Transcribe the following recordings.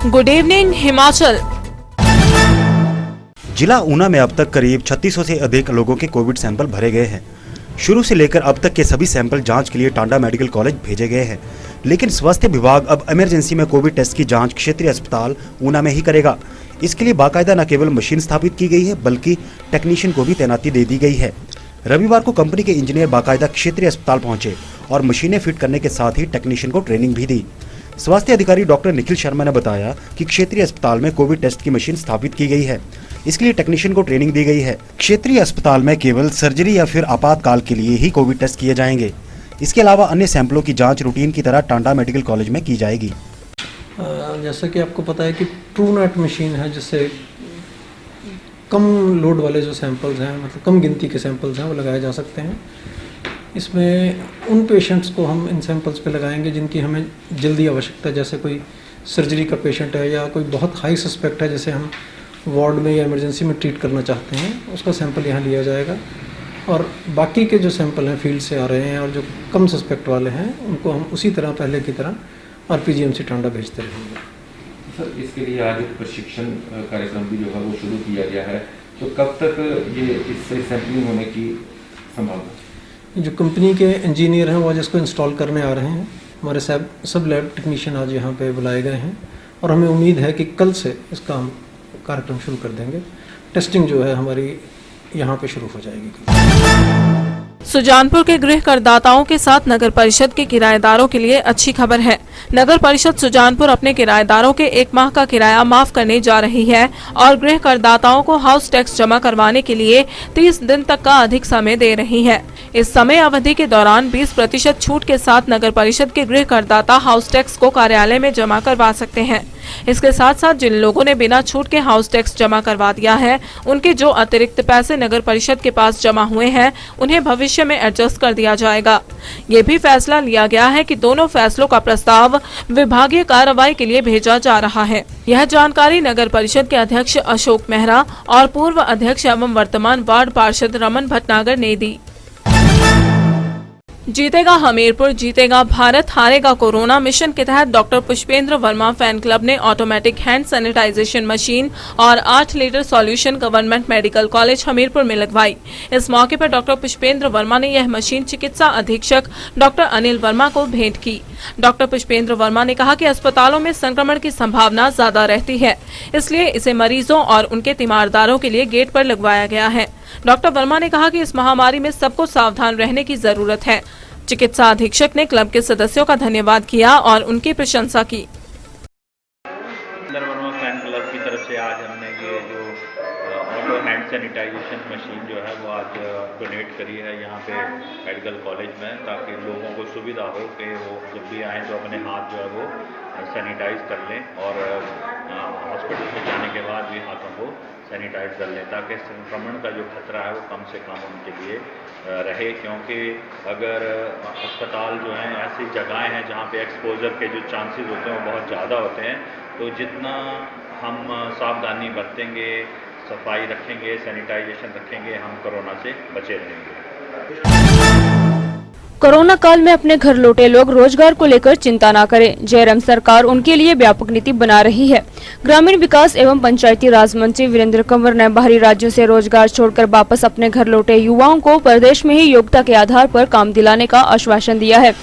Good evening Himachal. जिला ऊना में अब तक करीब 3600 से अधिक लोगों के कोविड सैंपल भरे गए हैं। शुरू से लेकर अब तक के सभी सैंपल जांच के लिए टांडा मेडिकल कॉलेज भेजे गए हैं, लेकिन स्वास्थ्य विभाग अब इमरजेंसी में कोविड टेस्ट की जांच क्षेत्रीय अस्पताल ऊना में ही करेगा। इसके लिए बाकायदा न केवल मशीन स्थापित की गई है, बल्कि टेक्नीशियन को भी तैनाती दे दी गई है। रविवार को कंपनी के इंजीनियर बाकायदा क्षेत्रीय अस्पताल पहुंचे और मशीनें फिट करने के साथ ही टेक्नीशियन को ट्रेनिंग भी दी। स्वास्थ्य अधिकारी डॉक्टर निखिल शर्मा ने बताया कि क्षेत्रीय अस्पताल में कोविड टेस्ट की मशीन स्थापित की गई है, इसके लिए टेक्नीशियन को ट्रेनिंग दी गई है। क्षेत्रीय अस्पताल में केवल सर्जरी या फिर आपातकाल के लिए ही कोविड टेस्ट किए जाएंगे। इसके अलावा अन्य सैंपलों की जांच रूटीन की तरह टांडा मेडिकल कॉलेज में की जाएगी। जैसा कि आपको पता है कि ट्रूनेट मशीन है, जिससे कम लोड वाले जो सैंपल्स हैं, मतलब कम गिनती के सैंपल्स हैं, वो लगाए जा सकते हैं। इसमें उन पेशेंट्स को हम इन सैंपल्स पे लगाएंगे जिनकी हमें जल्दी आवश्यकता है, जैसे कोई सर्जरी का पेशेंट है या कोई बहुत हाई सस्पेक्ट है, जैसे हम वार्ड में या इमरजेंसी में ट्रीट करना चाहते हैं, उसका सैंपल यहाँ लिया जाएगा। और बाकी के जो सैंपल हैं फील्ड से आ रहे हैं और जो कम सस्पेक्ट वाले हैं, उनको हम उसी तरह पहले की तरह RPGMC टांडा भेजते रहेंगे। सर, इसके लिए आज प्रशिक्षण कार्यक्रम भी जो है वो शुरू किया गया है, तो कब तक ये इससे सैंपलिंग होने की संभावना? जो कंपनी के इंजीनियर हैं वो आज इसको इंस्टॉल करने आ रहे हैं। हमारे सब लैब टेक्नीशियन आज यहाँ पे बुलाए गए हैं और हमें उम्मीद है कि कल से इसका हम कार्यक्रम शुरू कर देंगे। टेस्टिंग जो है हमारी यहाँ पे शुरू हो जाएगी। सुजानपुर के गृह करदाताओं के साथ नगर परिषद के किराएदारों के लिए अच्छी खबर है। नगर परिषद सुजानपुर अपने किराएदारों के 1 माह का किराया माफ करने जा रही है और गृह करदाताओं को हाउस टैक्स जमा करवाने के लिए 30 दिन तक का अधिक समय दे रही है। इस समय अवधि के दौरान 20% छूट के साथ नगर परिषद के गृह करदाता हाउस टैक्स को कार्यालय में जमा करवा सकते हैं। इसके साथ साथ जिन लोगों ने बिना छूट के हाउस टैक्स जमा करवा दिया है, उनके जो अतिरिक्त पैसे नगर परिषद के पास जमा हुए हैं, उन्हें भविष्य में एडजस्ट कर दिया जाएगा। ये भी फैसला लिया गया है कि दोनों फैसलों का प्रस्ताव विभागीय कार्रवाई के लिए भेजा जा रहा है। यह जानकारी नगर परिषद के अध्यक्ष अशोक मेहरा और पूर्व अध्यक्ष एवं वर्तमान वार्ड पार्षद रमन भटनागर ने दी। जीतेगा हमीरपुर, जीतेगा भारत, हारेगा कोरोना मिशन के तहत doctor Pushpendra Verma fan club ने ऑटोमेटिक हैंड सैनिटाइजेशन मशीन और 8 litre solution government medical college Hamirpur में लगवाई। इस मौके पर डॉक्टर पुष्पेंद्र वर्मा ने यह मशीन चिकित्सा अधीक्षक डॉक्टर अनिल वर्मा को भेंट की। डॉक्टर पुष्पेंद्र वर्मा ने कहा कि अस्पतालों में संक्रमण की संभावना ज्यादा रहती है, इसलिए इसे मरीजों और उनके तीमारदारों के लिए गेट पर लगवाया गया है। डॉक्टर वर्मा ने कहा कि इस महामारी में सबको सावधान रहने की जरूरत है। चिकित्सा अधीक्षक ने क्लब के सदस्यों का धन्यवाद किया और उनकी प्रशंसा की। वर्मा फैन क्लब की तरफ से आज हमने ये जो ऑटो हैंड सैनिटाइजेशन मशीन जो है वो आज डोनेट करी है यहाँ पे मेडिकल कॉलेज में, ताकि लोगों को सुविधा हो कि वो जब भी आएँ तो अपने हाथ जो है वो सैनिटाइज कर लें और हॉस्पिटल में जाने के बाद भी हाथों को सैनिटाइज कर लें, ताकि संक्रमण का जो खतरा है वो कम से कम उनके लिए रहे। क्योंकि अगर अस्पताल जो हैं ऐसी जगहें हैं जहाँ पे एक्सपोजर के जो चांसेस होते हैं वो बहुत ज़्यादा होते हैं, तो जितना हम सावधानी बरतेंगे, सफाई रखेंगे, सैनिटाइजेशन रखेंगे, हम कोरोना से बचे रहेंगे। कोरोना काल में अपने घर लौटे लोग रोजगार को लेकर चिंता न करें। जयराम सरकार उनके लिए व्यापक नीति बना रही है। ग्रामीण विकास एवं पंचायती राज मंत्री वीरेंद्र कंवर ने बाहरी राज्यों से रोजगार छोड़कर वापस अपने घर लौटे युवाओं को प्रदेश में ही योग्यता के आधार पर काम दिलाने का आश्वासन दिया है।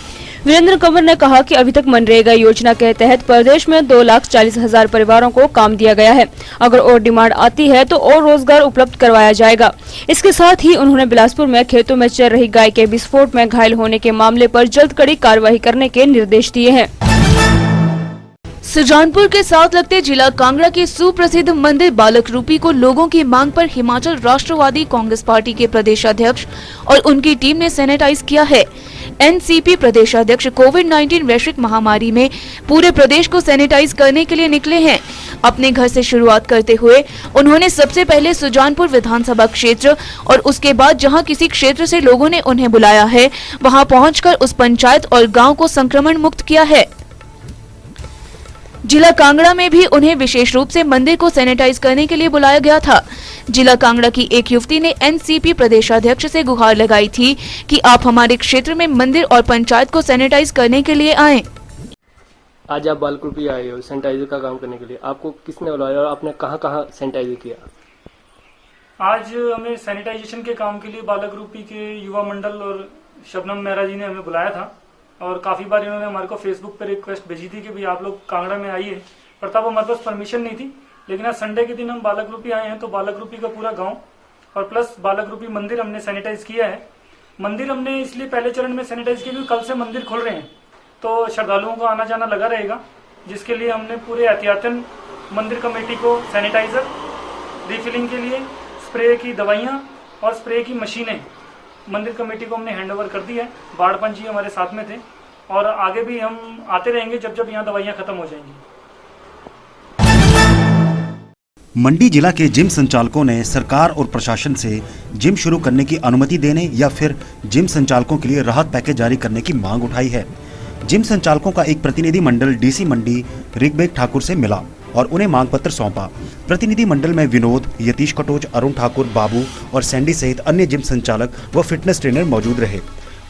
वीरेंद्र कंवर ने कहा कि अभी तक मनरेगा योजना के तहत प्रदेश में 2,40,000 परिवारों को काम दिया गया है। अगर और डिमांड आती है तो और रोजगार उपलब्ध करवाया जाएगा। इसके साथ ही उन्होंने बिलासपुर में खेतों में चल रही गाय के विस्फोट में घायल होने के मामले पर जल्द कड़ी कार्रवाई करने के निर्देश दिए हैं। सुजानपुर के साथ लगते जिला कांगड़ा के सुप्रसिद्ध मंदिर बालक रूपी को लोगों की मांग पर हिमाचल राष्ट्रवादी कांग्रेस पार्टी के प्रदेश अध्यक्ष और उनकी टीम ने सैनिटाइज किया है। एनसीपी प्रदेश अध्यक्ष कोविड-19 वैश्विक महामारी में पूरे प्रदेश को सैनिटाइज करने के लिए निकले हैं। अपने घर से शुरुआत करते हुए उन्होंने सबसे पहले सुजानपुर विधानसभा क्षेत्र और उसके बाद जहां किसी क्षेत्र से लोगों ने उन्हें बुलाया है, वहां पहुंचकर उस पंचायत और गांव को संक्रमण मुक्त किया है। जिला कांगड़ा में भी उन्हें विशेष रूप से मंदिर को सैनिटाइज करने के लिए बुलाया गया था। जिला कांगड़ा की एक युवती ने एनसीपी प्रदेशाध्यक्ष से गुहार लगाई थी कि आप हमारे क्षेत्र में मंदिर और पंचायत को सैनिटाइज करने के लिए आएं। आज आप बालकृपी आए हो सैनिटाइजर का काम करने के लिए, आपको किसने बुलाया और आपने कहाँ कहाँ सैनिटाइजर किया? आज हमें सैनिटाइजेशन के काम के लिए बालक रूपी के युवा मंडल और शबनम मेहरा जी ने हमें बुलाया था और काफ़ी बार इन्होंने हमारे को फेसबुक पर रिक्वेस्ट भेजी थी कि भाई आप लोग कांगड़ा में आइए, पर तब हमारे पास परमिशन नहीं थी। लेकिन आज संडे के दिन हम बालक रूपी आए हैं तो बालक रूपी का पूरा गाँव और प्लस बालक रूपी मंदिर हमने सैनिटाइज किया है। मंदिर हमने इसलिए पहले चरण में सैनिटाइज किया क्योंकि कल से मंदिर खुल रहे हैं तो श्रद्धालुओं का आना जाना लगा रहेगा, जिसके लिए हमने पूरे एहतियातन मंदिर कमेटी को सैनिटाइजर, रिफिलिंग के लिए स्प्रे की दवाइयाँ और स्प्रे की मशीनें मंदिर कमेटी को हमने हैंडओवर कर दी है। बाड़पन जी हमारे साथ में थे और आगे भी हम आते रहेंगे जब जब यहाँ दवाइयाँ खत्म हो जाएंगी। मंडी जिला के जिम संचालकों ने सरकार और प्रशासन से जिम शुरू करने की अनुमति देने या फिर जिम संचालकों के लिए राहत पैकेज जारी करने की मांग उठाई है। जिम संचालकों का एक प्रतिनिधि मंडल डीसी मंडी ऋग्वेद ठाकुर से मिला और उन्हें मांग पत्र सौंपा। प्रतिनिधि मंडल में विनोद, यतीश कटोच, अरुण ठाकुर, बाबू और सैंडी सहित अन्य जिम संचालक व फिटनेस ट्रेनर मौजूद रहे।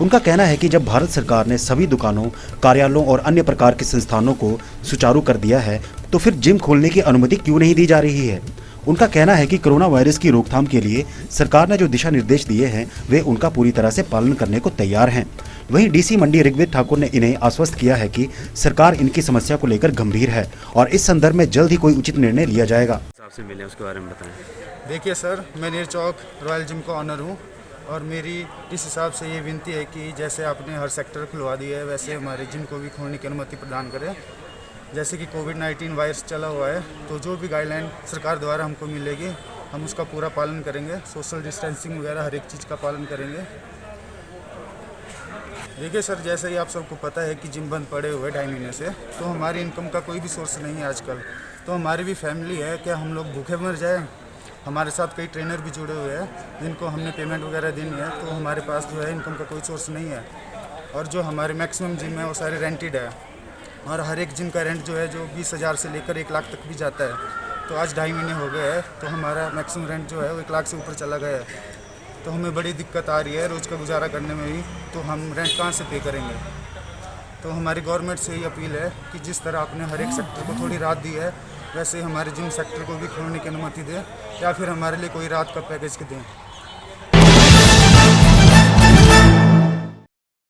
उनका कहना है कि जब भारत सरकार ने सभी दुकानों, कार्यालयों और अन्य प्रकार के संस्थानों को सुचारू कर दिया है तो फिर जिम खोलने की अनुमति क्यों नहीं दी जा रही है। उनका कहना है कि कोरोना वायरस की रोकथाम के लिए सरकार ने जो दिशा निर्देश दिए हैं वे उनका पूरी तरह से पालन करने को तैयार हैं। वहीं डीसी मंडी ऋग्वेद ठाकुर ने इन्हें आश्वस्त किया है कि सरकार इनकी समस्या को लेकर गंभीर है और इस संदर्भ में जल्द ही कोई उचित निर्णय लिया जाएगा। आपसे मिले उसके बारे में बताएं। देखिए सर, मैं नीर चौक रॉयल जिम का ऑनर हूँ और मेरी इस हिसाब से ये विनती है कि जैसे आपने हर सेक्टर खुलवा दिया है वैसे हमारे जिम को भी खोलने की अनुमति प्रदान करें। जैसे कि कोविड-19 वायरस चला हुआ है तो जो भी गाइडलाइन सरकार द्वारा हमको मिलेगी हम उसका पूरा पालन करेंगे। सोशल डिस्टेंसिंग वगैरह हर एक चीज़ का पालन करेंगे। देखिए सर, जैसे ही आप सबको पता है कि जिम बंद पड़े हुए 2.5 महीने से, तो हमारी इनकम का कोई भी सोर्स नहीं है आजकल। तो हमारी भी फैमिली है, क्या हम लोग भूखे मर जाएं? हमारे साथ कई ट्रेनर भी जुड़े हुए हैं जिनको हमने पेमेंट वगैरह देनी है, तो हमारे पास जो है इनकम का कोई सोर्स नहीं है। और जो हमारे मैक्सिमम जिम है वो सारे रेंटेड है और हर एक जिम का रेंट जो है जो 20,000 से लेकर 1 लाख तक भी जाता है। तो आज 2.5 महीने हो गए हैं तो हमारा मैक्सिमम रेंट जो है वो 1 लाख से ऊपर चला गया है। तो हमें बड़ी दिक्कत आ रही है रोज़ का गुजारा करने में भी, तो हम रेंट कहाँ से पे करेंगे। तो हमारी गवर्नमेंट से यही अपील है कि जिस तरह आपने हर एक सेक्टर को थोड़ी राहत दी है वैसे हमारे जिम सेक्टर को भी खोलने की अनुमति दें या फिर हमारे लिए कोई राहत का पैकेज दें।